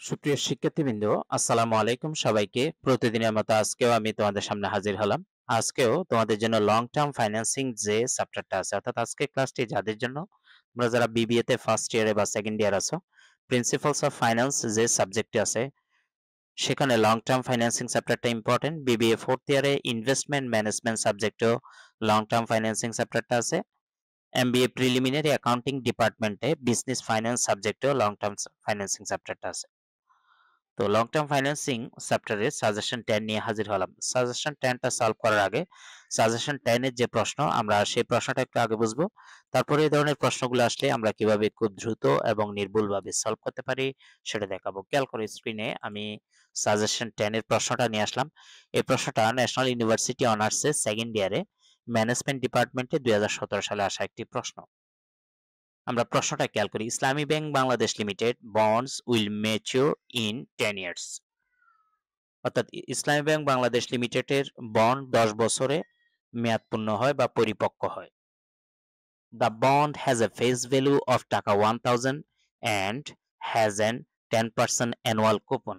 সুপ্রিয় শিক্ষার্থীবৃন্দ, আসসালামু আলাইকুম সবাইকে। প্রতিদিনের মতো আজকেও আমি তোমাদের সামনে হাজির হলাম। আজকেও তোমাদের জন্য লং টার্ম ফাইন্যান্সিং যে চ্যাপ্টারটা আছে, অর্থাৎ আজকের ক্লাসটি যাদের জন্য, তোমরা যারা বিবিএ তে ফার্স্ট ইয়ারে বা সেকেন্ড ইয়ার আছো, প্রিন্সিপালস অফ ফাইন্যান্স যে সাবজেক্টটি আছে সেখানে লং টার্ম ফাইন্যান্সিং চ্যাপ্টারটা ইম্পর্টেন্ট। বিবিএ ফোর্থ ইয়ারে ইনভেস্টমেন্ট ম্যানেজমেন্ট সাবজেক্টেও লং টার্ম ফাইন্যান্সিং চ্যাপ্টারটা আছে। এমবিএ প্রিলিমিনারি অ্যাকাউন্টিং ডিপার্টমেন্টে বিজনেস ফাইন্যান্স সাবজেক্টেও লং টার্ম ফাইন্যান্সিং চ্যাপ্টারটা আছে। তো লং টার্ম ফাইন্যান্সিং চ্যাপ্টারে সাজেশন 10 নিয়ে হাজির হলাম। সাজেশন 10টা সলভ করার আগে সাজেশন 10 এর যে প্রশ্ন, আমরা সেই প্রশ্নটা একটু আগে বুঝবো। তারপরে এই ধরনের প্রশ্নগুলো আসলে আমরা কিভাবে খুব দ্রুত এবং নির্ভুলভাবে সলভ করতে পারি সেটা দেখাবো। খেয়াল করে স্ক্রিনে আমি সাজেশন 10 এর প্রশ্নটা নিয়ে আসলাম। এই প্রশ্নটা ন্যাশনাল ইউনিভার্সিটি অনার্সে সেকেন্ড ইয়ারে ম্যানেজমেন্ট ডিপার্টমেন্টে 2017 সালে আসা একটি প্রশ্ন। আমরা প্রশ্নটা খেয়াল করি। Islami bank Bangladesh limited bonds will mature in 10 years. অর্থাৎ ইসলামী ব্যাংক বাংলাদেশ লিমিটেডের বন্ড 10 বছরে মেয়াদপূর্ণ হয় বা পরিপক্ক হয়। The bond has a face value of taka 1000 and has an 10% annual coupon.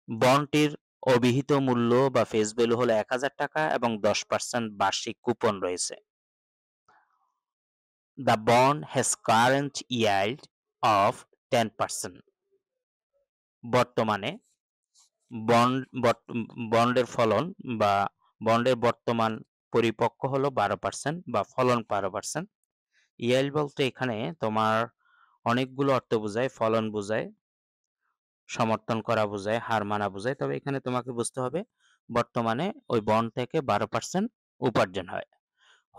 বন্ডটির অভিহিত মূল্য বা ফেস ভ্যালু হলো 1000 টাকা এবং 10% বার্ষিক কুপন রয়েছে। The bond has current yield of 10%. বর্তমানে বন্ডের ফলন বা বন্ডের বর্তমান পরিপক্ক হলো 12% বা ফলন 12%। yield বলতে এখানে তোমার অনেকগুলো অর্থ বোঝায়। ফলন বোঝায়, সমর্থন করা বোঝায়, হার মানা বোঝায়। তবে এখানে তোমাকে বুঝতে হবে বর্তমানে ওই বন্ড থেকে 12% উপার্জন হয়।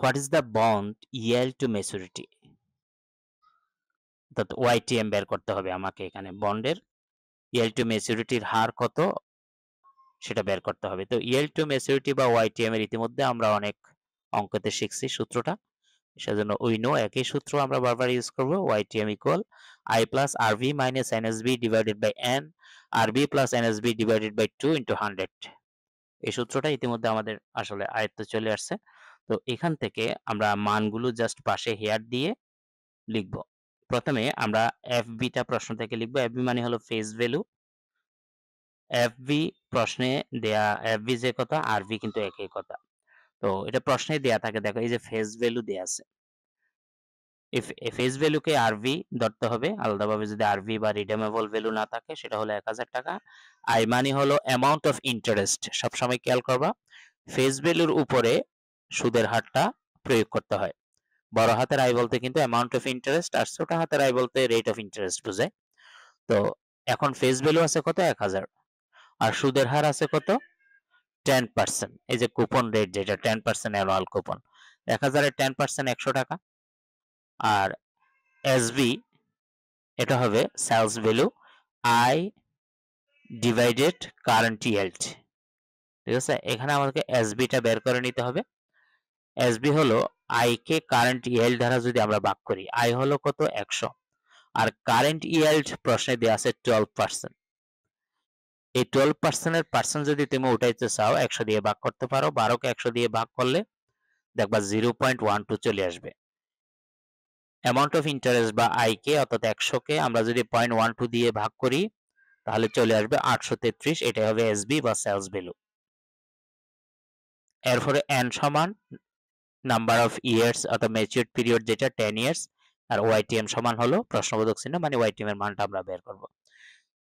What is the bond yield to maturity? অর্থাৎ ওয়াইটিএম বের করতে হবে আমাকে। এখানে বন্ডের yield টু ম্যাচুরিটির হার কত সেটা বের করতে হবে। তো yield টু ম্যাচুরিটি বা ওয়াইটিএম এর ইতিমধ্যে আমরা অনেক অঙ্কতে শিখছি সূত্রটা। সেজন্য উই নো একই সূত্র আমরা বারবার ইউজ করব। YTM equal I plus RV minus NSB divided by N, RB plus NSB divided by 2 into 100। এই সূত্রটা ইতিমধ্যে আমাদের আসলে আয়ত্তে চলে আসছে। তো এখান থেকে আমরা মানগুলো জাস্ট পাশে হেয়ার দিয়ে লিখব। প্রথমে আমরা এফবিটা প্রশ্ন থেকে লিখব। এফবি মানে হলো ফেস ভ্যালু। এফবি প্রশ্নে দেয়া, এফবি যে কথা আরভি কিন্তু একই কথা। তো এটা প্রশ্নে দেয়া থাকে, দেখো এই যে ফেস ভ্যালু দেয়া আছে। ফেস ভ্যালুকে আরভি ধরতে হবে। আলাদাভাবে যদি আরভি বা রিডেমেবল ভ্যালু না থাকে সেটা হলো 1000 টাকা। আই মানে হলো অ্যামাউন্ট অফ ইন্টারেস্ট। সবসময় খেয়াল করবা ফেস ভ্যালুর উপরে সুদের হারটা প্রয়োগ করতে হয়। বড় হাতের আই বলতে কিন্তু অ্যামাউন্ট অফ ইন্টারেস্ট, আর ছোট হাতের আই বলতে রেট অফ ইন্টারেস্ট বোঝায়। তো এখন ফেস ভ্যালু আছে কত? 1000, আর সুদের হার আছে কত? 10%। এই যে কুপন রেট যেটা 10% অ্যানুয়াল কুপন, 1000 এর 10% 100 টাকা। আর এসবি এটা হবে sales value, I divided current yield। ঠিক আছে, এখানে আমাদেরকে এসবিটা বের করে নিতে হবে। এসবি হলো আই কে কারেন্ট yield দ্বারা যদি আমরা ভাগ করি, আই হলো কত? 100, আর কারেন্ট yield প্রশ্নে দেওয়া আছে 12%। এই 12% এর পার্সেন্ট যদি তুমি উঠাইতে চাও 100 দিয়ে ভাগ করতে পারো। 12 কে 100 দিয়ে ভাগ করলে দেখবা 0.12 চলে আসবে। অ্যামাউন্ট অফ ইন্টারেস্ট বা আই কে অর্থাৎ 100 কে আমরা যদি 0.12 দিয়ে ভাগ করি তাহলে চলে আসবে 833। এটাই হবে এসবি বা সেলস ভ্যালু। এরপরে এন সমান নাম্বার অফ ইয়ার্স অর্থাৎ ম্যাচিউরড পিরিয়ড যেটা 10 ইয়ার্স, আর ওয়াইটিএম সমান হলো প্রশ্নবোধক চিহ্ন, মানে ওয়াইটিএম এর মানটা আমরা বের করব।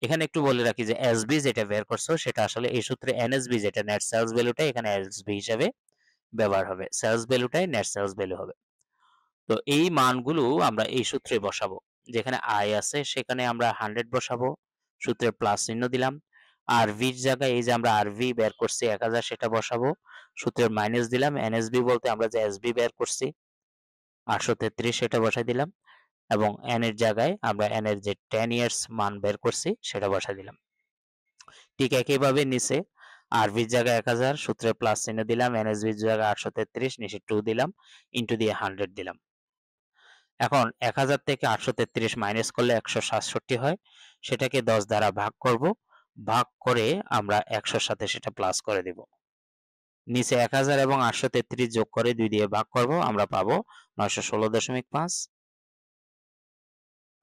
এখানে একটু বলে রাখি যে এসবি যেটা বের করছো সেটা আসলে এই সূত্রে এনএসবি যেটা নেট সেলস ভ্যালুটা এখানে এসবি হিসেবে ব্যবহার হবে। সেলস ভ্যালুটাই নেট সেলস ভ্যালু হবে। তো এই মানগুলো আমরা এই সূত্রে বসাবো। যেখানে আই আছে সেখানে আমরা 100 বসাবো, সূত্রে প্লাস চিহ্ন দিলাম। আরভির জায়গায় এই যে আমরা আরভি বের করছি 1000 সেটা বসাবো, সূত্রের মাইনাস দিলাম। এনএসবি বলতে আমরা যে এসবি বের করছি 833 সেটা বসাই দিলাম, এবং এন এর জায়গায় আমরা এন এর যে 10 ইয়ার্স মান বের করছি সেটা বসাই দিলাম। ঠিক একইভাবে নিচে আরভির জায়গায় 1000, সূত্রে প্লাস চিহ্ন দিলাম, এনএসবির জায়গায় 833, নিচে 2 দিলাম, ইনটু দিয়ে 100 দিলাম। এখন 1000 থেকে 833 মাইনাস করলে 167 হয়। সেটাকে 10 দ্বারা ভাগ করব, ভাগ করে আমরা 100 সাথে সেটা প্লাস করে দেব। নিচে 1000 এবং 833 যোগ করে 2 দিয়ে ভাগ করব, আমরা পাবো 916.5।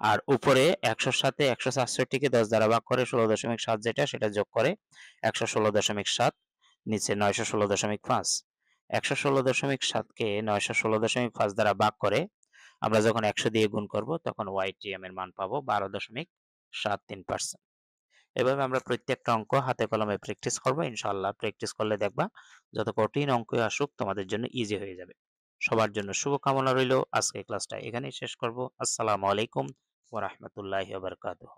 আর উপরে ১০০ র সাথে ১৬৪ কে ১০ দ্বারা ভাগ করে ১৬.৭ যেটা সেটা যোগ করে ১১৬.৭, নিচে ৯১৬.৫। ১১৬.৭ কে ৯১৬.৫ দ্বারা ভাগ করে আমরা যখন ১০০ দিয়ে গুণ করব তখন YTM এর মান পাবো ১২.৭৩%। এভাবে আমরা প্রত্যেকটা অঙ্ক হাতে কলমে প্র্যাকটিস করব ইনশাআল্লাহ। প্র্যাকটিস করলে দেখবা যত কঠিন অঙ্কই আসুক তোমাদের জন্য ইজি হয়ে যাবে। সবার জন্য শুভকামনা রইলো। আজকের ক্লাসটা এখানেই শেষ করব। আসসালামু আলাইকুম ওয়া রাহমাতুল্লাহি ওয়া বারাকাতুহু।